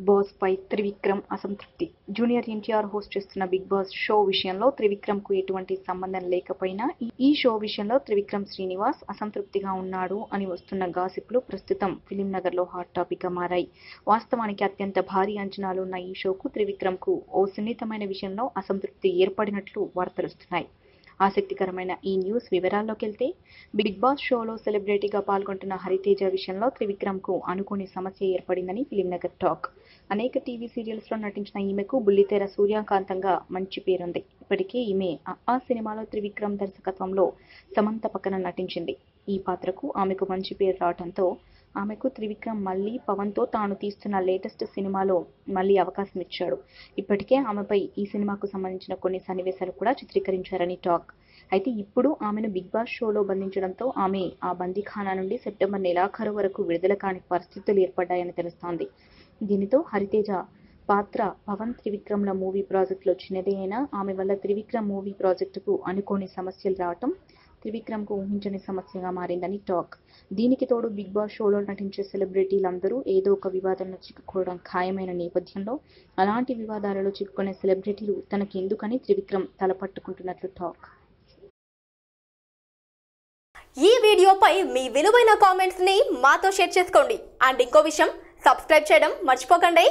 Boss పై త్రివిక్రమ్ అసంతృప్తి. Junior NTR host చేస్తున్న big boss show విషయంలో త్రివిక్రమ్ కు ఎటువంటి సంబంధం లేకపోయినా ఈ షో విషయంలో త్రివిక్రమ్ శ్రీనివాస్ అసంతృప్తిగా ఉన్నాడు అని వస్తున్న గాసిప్లు ప్రస్తుతం ఫిలిం నగర్ లో హాట్ టాపిక్ గా మారాయి. వాస్తవానికి అత్యంత భారీ అంచనాలు ఉన్న ఈ షోకు త్రివిక్రమ్ కు ఓ సున్నితమైన విషయంలో అసంతృప్తి ఏర్పడినట్లు వార్తలొస్తున్నాయి. ఆసక్తికరమైన ఈ న్యూస్ వివరాల్లోకి వెళ్తే, బిగ్ బాస్ షోలో సెలబ్రిటీగా పాల్గొంటున్న హరితేజ విషయంలో త్రివిక్రమ్ కు అనుకోని సమస్య ఏర్పడిందని ఫిలిం నగర్ టాక్. అనేక టీవీ సీరియల్స్ లో నటించిన ఈమెకు బుల్లితెర సూర్యకాంతంగా మంచి పేరుంది. ఇప్పటికే ఈమె ఆ సినిమాలో త్రివిక్రమ్ దర్శకత్వంలో సమంత పక్కన నటించింది. ఈ పాత్రకు ఆమెకు మంచి పేరు రావడంతో ఆమెకు త్రివిక్రమ్ మళ్లీ పవన్ తో తాను తీస్తున్న లేటెస్ట్ సినిమాలో మళ్లీ అవకాశం ఇచ్చాడు. ఇప్పటికే ఆమెపై ఈ సినిమాకు సంబంధించిన కొన్ని సన్నివేశాలు కూడా చిత్రీకరించారని టాక్. అయితే ఇప్పుడు ఆమెను బిగ్ బాస్ షోలో బంధించడంతో ఆమె ఆ బందీఖానా నుండి సెప్టెంబర్ నెలాఖరు వరకు విడుదల కాని పరిస్థితులు ఏర్పడ్డాయని తెలుస్తోంది. దీనితో హరితేజ పాత్ర పవన్ త్రివిక్రమ్ల మూవీ ప్రాజెక్టులో చిన్నదే అయినా ఆమె వల్ల త్రివిక్రమ్ మూవీ ప్రాజెక్టుకు అనుకోని సమస్యలు రావటం త్రివిక్రమ్ కు ఊహించని సమస్యగా మారిందని టాక్. దీనికి తోడు బిగ్ బాస్ షోలో నటించే సెలబ్రిటీలందరూ ఏదో ఒక వివాదంలో చిక్కుకోవడం ఖాయమైన నేపథ్యంలో అలాంటి వివాదాలలో చిక్కుకునే సెలబ్రిటీలు తనకెందుకని త్రివిక్రమ్ తలపట్టుకుంటున్నట్లు టాక్. ఈ వీడియోపై మీ విలువైన కామెంట్స్ ని మాతో షేర్ చేసుకోండి. అండ్ ఇంకో విషయం, సబ్స్క్రైబ్ చేయడం మర్చిపోకండి.